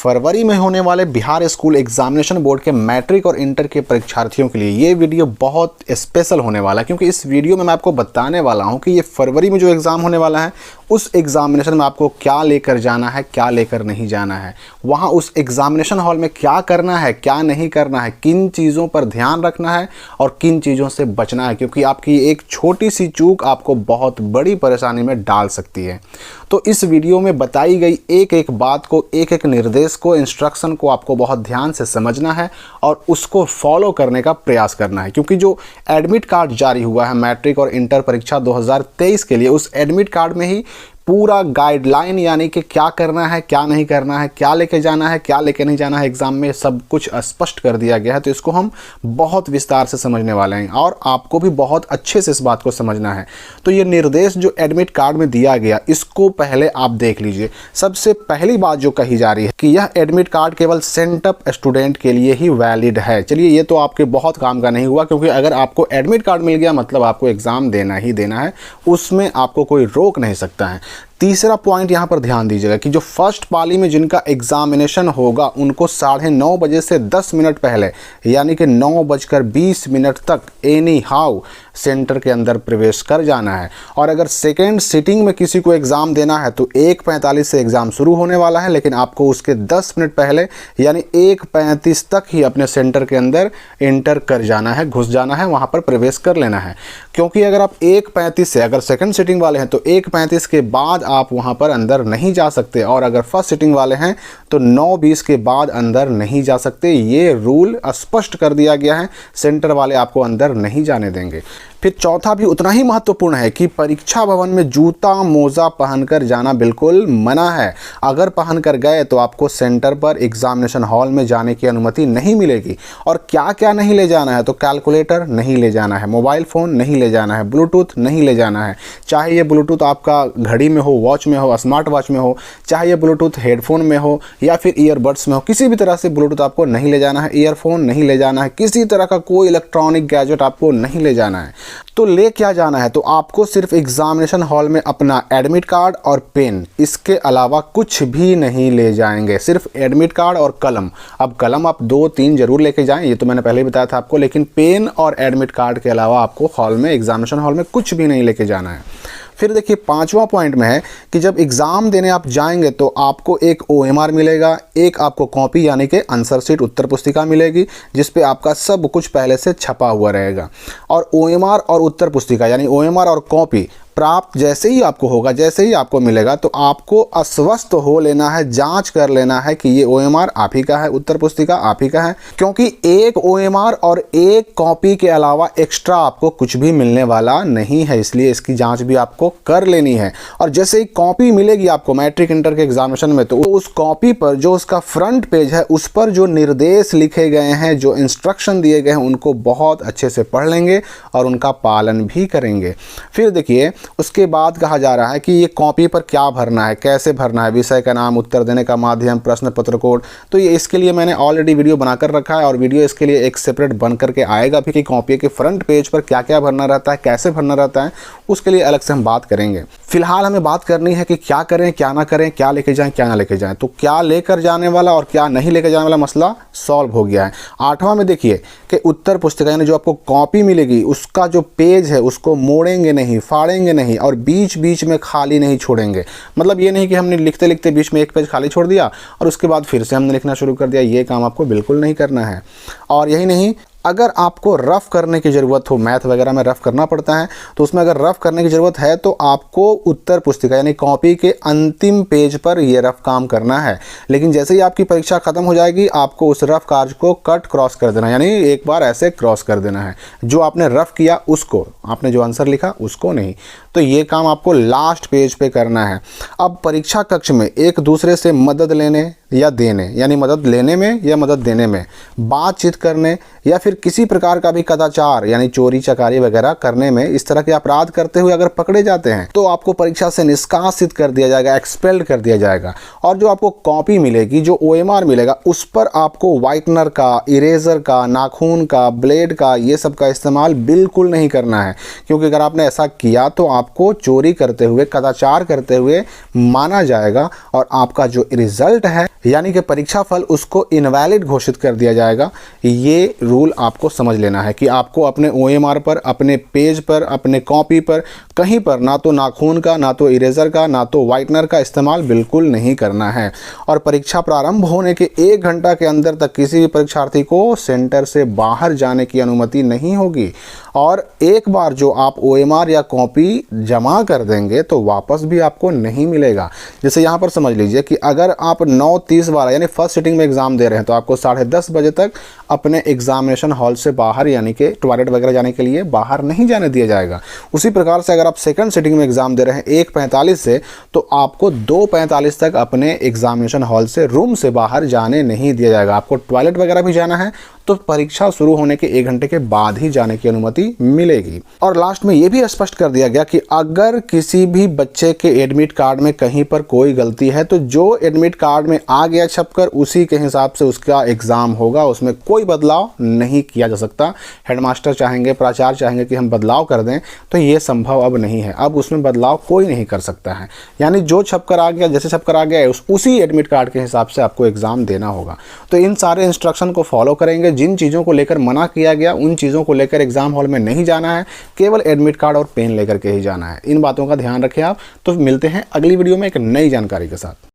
फरवरी में होने वाले बिहार स्कूल एग्जामिनेशन बोर्ड के मैट्रिक और इंटर के परीक्षार्थियों के लिए ये वीडियो बहुत स्पेशल होने वाला है, क्योंकि इस वीडियो में मैं आपको बताने वाला हूं कि ये फरवरी में जो एग्ज़ाम होने वाला है उस एग्जामिनेशन में आपको क्या लेकर जाना है, क्या लेकर नहीं जाना है, वहाँ उस एग्जामिनेशन हॉल में क्या करना है, क्या नहीं करना है, किन चीज़ों पर ध्यान रखना है और किन चीज़ों से बचना है, क्योंकि आपकी एक छोटी सी चूक आपको बहुत बड़ी परेशानी में डाल सकती है। तो इस वीडियो में बताई गई एक एक बात को, एक एक निर्देश को, इंस्ट्रक्शन को आपको बहुत ध्यान से समझना है और उसको फॉलो करने का प्रयास करना है, क्योंकि जो एडमिट कार्ड जारी हुआ है मैट्रिक और इंटर परीक्षा 2023 के लिए, उस एडमिट कार्ड में ही पूरा गाइडलाइन यानी कि क्या करना है, क्या नहीं करना है, क्या लेके जाना है, क्या लेके नहीं जाना है एग्जाम में, सब कुछ स्पष्ट कर दिया गया है। तो इसको हम बहुत विस्तार से समझने वाले हैं और आपको भी बहुत अच्छे से इस बात को समझना है। तो ये निर्देश जो एडमिट कार्ड में दिया गया, इसको पहले आप देख लीजिए। सबसे पहली बात जो कही जा रही है कि यह एडमिट कार्ड केवल सेंटअप स्टूडेंट के लिए ही वैलिड है। चलिए, ये तो आपके बहुत काम का नहीं हुआ, क्योंकि अगर आपको एडमिट कार्ड मिल गया मतलब आपको एग्ज़ाम देना ही देना है, उसमें आपको कोई रोक नहीं सकता है। तीसरा पॉइंट यहाँ पर ध्यान दीजिएगा कि जो फर्स्ट पाली में जिनका एग्जामिनेशन होगा उनको 9:30 बजे से 10 मिनट पहले यानी कि 9:20 तक एनी हाउ सेंटर के अंदर प्रवेश कर जाना है। और अगर सेकेंड सिटिंग में किसी को एग्ज़ाम देना है तो 1:45 से एग्ज़ाम शुरू होने वाला है, लेकिन आपको उसके 10 मिनट पहले यानी 1:35 तक ही अपने सेंटर के अंदर एंटर कर जाना है, घुस जाना है, वहाँ पर प्रवेश कर लेना है। क्योंकि अगर आप 1:35 से, अगर सेकेंड सिटिंग वाले हैं तो 1:35 के बाद आप वहां पर अंदर नहीं जा सकते, और अगर फर्स्ट सिटिंग वाले हैं तो 9:20 के बाद अंदर नहीं जा सकते। ये रूल स्पष्ट कर दिया गया है, सेंटर वाले आपको अंदर नहीं जाने देंगे। फिर चौथा भी उतना ही महत्वपूर्ण है कि परीक्षा भवन में जूता मोजा पहनकर जाना बिल्कुल मना है। अगर पहनकर गए तो आपको सेंटर पर एग्जामिनेशन हॉल में जाने की अनुमति नहीं मिलेगी। और क्या क्या नहीं ले जाना है, तो कैलकुलेटर नहीं ले जाना है, मोबाइल फ़ोन नहीं ले जाना है, ब्लूटूथ नहीं ले जाना है, चाहे ये ब्लूटूथ आपका घड़ी में हो, वॉच में हो, स्मार्ट वॉच में हो, चाहे ये ब्लूटूथ हेडफोन में हो या फिर ईयरबड्स में हो, किसी भी तरह से ब्लूटूथ आपको नहीं ले जाना है, ईयरफोन नहीं ले जाना है, किसी तरह का कोई इलेक्ट्रॉनिक गैजेट आपको नहीं ले जाना है। तो ले क्या जाना है, तो आपको सिर्फ एग्जामिनेशन हॉल में अपना एडमिट कार्ड और पेन, इसके अलावा कुछ भी नहीं ले जाएंगे, सिर्फ एडमिट कार्ड और कलम। अब कलम आप 2-3 जरूर लेके जाएं, ये तो मैंने पहले ही बताया था आपको, लेकिन पेन और एडमिट कार्ड के अलावा आपको हॉल में, एग्जामिनेशन हॉल में कुछ भी नहीं लेके जाना है। फिर देखिए 5वां पॉइंट में है कि जब एग्ज़ाम देने आप जाएंगे तो आपको एक OMR मिलेगा, एक आपको कॉपी यानी कि आंसर शीट, उत्तर पुस्तिका मिलेगी, जिस पे आपका सब कुछ पहले से छपा हुआ रहेगा। और OMR और उत्तर पुस्तिका यानी OMR और कॉपी प्राप्त जैसे ही आपको होगा, जैसे ही आपको मिलेगा, तो आपको आश्वस्त हो लेना है, जांच कर लेना है कि ये OMR आप ही का है, उत्तर पुस्तिका आप ही का है, क्योंकि एक OMR और एक कॉपी के अलावा एक्स्ट्रा आपको कुछ भी मिलने वाला नहीं है, इसलिए इसकी जांच भी आपको कर लेनी है। और जैसे ही कॉपी मिलेगी आपको मैट्रिक इंटर के एग्जामिनेशन में, तो उस कॉपी पर जो उसका फ्रंट पेज है उस पर जो निर्देश लिखे गए हैं, जो इंस्ट्रक्शन दिए गए हैं, उनको बहुत अच्छे से पढ़ लेंगे और उनका पालन भी करेंगे। फिर देखिए उसके बाद कहा जा रहा है कि ये कॉपी पर क्या भरना है, कैसे भरना है, विषय का नाम, उत्तर देने का माध्यम, प्रश्न पत्र कोड। तो ये इसके लिए मैंने ऑलरेडी वीडियो बनाकर रखा है और वीडियो इसके लिए एक सेपरेट बन करके आएगा भी कि कॉपी के फ्रंट पेज पर क्या क्या भरना रहता है, कैसे भरना रहता है, उसके लिए अलग से हम बात करेंगे। फिलहाल हमें बात करनी है कि क्या करें, क्या ना करें, क्या लेके जाएं, क्या ना लेके जाएं। तो क्या लेकर जाने वाला और क्या नहीं लेकर जाने वाला मसला सॉल्व हो गया है। 8वां में देखिए कि उत्तर पुस्तिका यानी जो आपको कॉपी मिलेगी उसका जो पेज है उसको मोड़ेंगे नहीं, फाड़ेंगे नहीं और बीच बीच में खाली नहीं छोड़ेंगे। मतलब ये नहीं कि हमने लिखते लिखते बीच में एक पेज खाली छोड़ दिया और उसके बाद फिर से हमने लिखना शुरू कर दिया, ये काम आपको बिल्कुल नहीं करना है। और यही नहीं, अगर आपको रफ़ करने की ज़रूरत हो, मैथ वगैरह में रफ़ करना पड़ता है, तो उसमें अगर रफ़ करने की ज़रूरत है तो आपको उत्तर पुस्तिका यानी कॉपी के अंतिम पेज पर ये रफ़ काम करना है। लेकिन जैसे ही आपकी परीक्षा ख़त्म हो जाएगी आपको उस रफ़ कार्य को कट क्रॉस कर देना, यानी एक बार ऐसे क्रॉस कर देना है, जो आपने रफ़ किया उसको, आपने जो आंसर लिखा उसको नहीं। तो ये काम आपको लास्ट पेज पे करना है। अब परीक्षा कक्ष में एक दूसरे से मदद लेने या देने, यानी मदद लेने में या मदद देने में, बातचीत करने या फिर किसी प्रकार का भी कदाचार यानी चोरी चकारी वगैरह करने में, इस तरह के अपराध करते हुए अगर पकड़े जाते हैं तो आपको परीक्षा से निष्कासित कर दिया जाएगा, एक्सपेल्ड कर दिया जाएगा। और जो आपको कॉपी मिलेगी, जो OMR मिलेगा, उस पर आपको वाइटनर का, इरेजर का, नाखून का, ब्लेड का, ये सब का इस्तेमाल बिल्कुल नहीं करना है, क्योंकि अगर आपने ऐसा किया तो आपको चोरी करते हुए, कदाचार करते हुए माना जाएगा और आपका जो रिजल्ट है यानी कि परीक्षा फल उसको इनवैलिड घोषित कर दिया जाएगा। ये रूल आपको समझ लेना है कि आपको अपने OMR पर, अपने पेज पर, अपने कॉपी पर, कहीं पर ना तो नाखून का, ना तो इरेजर का, ना तो वाइटनर का इस्तेमाल बिल्कुल नहीं करना है। और परीक्षा प्रारंभ होने के 1 घंटा के अंदर तक किसी भी परीक्षार्थी को सेंटर से बाहर जाने की अनुमति नहीं होगी। और एक बार जो आप OMR या कॉपी जमा कर देंगे तो वापस भी आपको नहीं मिलेगा। जैसे यहाँ पर समझ लीजिए कि अगर आप 9:30 वाला यानी फर्स्ट सिटिंग में एग्जाम दे रहे हैं तो आपको 10:30 बजे तक अपने एग्जामिनेशन हॉल से बाहर यानी कि टॉयलेट वगैरह जाने के लिए बाहर नहीं जाने दिया जाएगा। उसी प्रकार से अगर आप सेकंड सिटिंग में एग्जाम दे रहे हैं 1:45 से, तो आपको 2:45 तक अपने एग्जामिनेशन हॉल से, रूम से बाहर जाने नहीं दिया जाएगा। आपको टॉयलेट वगैरह भी जाना है तो परीक्षा शुरू होने के 1 घंटे के बाद ही जाने की अनुमति मिलेगी। और लास्ट में यह भी स्पष्ट कर दिया गया कि अगर किसी भी बच्चे के एडमिट कार्ड में कहीं पर कोई गलती है तो जो एडमिट कार्ड में आ गया छपकर उसी के हिसाब से उसका एग्जाम होगा, उसमें कोई बदलाव नहीं किया जा सकता। हेडमास्टर चाहेंगे, प्राचार्य चाहेंगे कि हम बदलाव कर दें तो ये संभव अब नहीं है। अब उसमें बदलाव कोई नहीं कर सकता है। यानी जो छपकर आ गया, जैसे छपकर आ गया उसी एडमिट कार्ड के हिसाब से आपको एग्जाम देना होगा। तो इन सारे इंस्ट्रक्शन को फॉलो करेंगे। जिन चीज़ों को लेकर मना किया गया उन चीज़ों को लेकर एग्जाम हॉल में नहीं जाना है, केवल एडमिट कार्ड और पेन लेकर के ही जाना है। इन बातों का ध्यान रखें आप। तो मिलते हैं अगली वीडियो में एक नई जानकारी के साथ।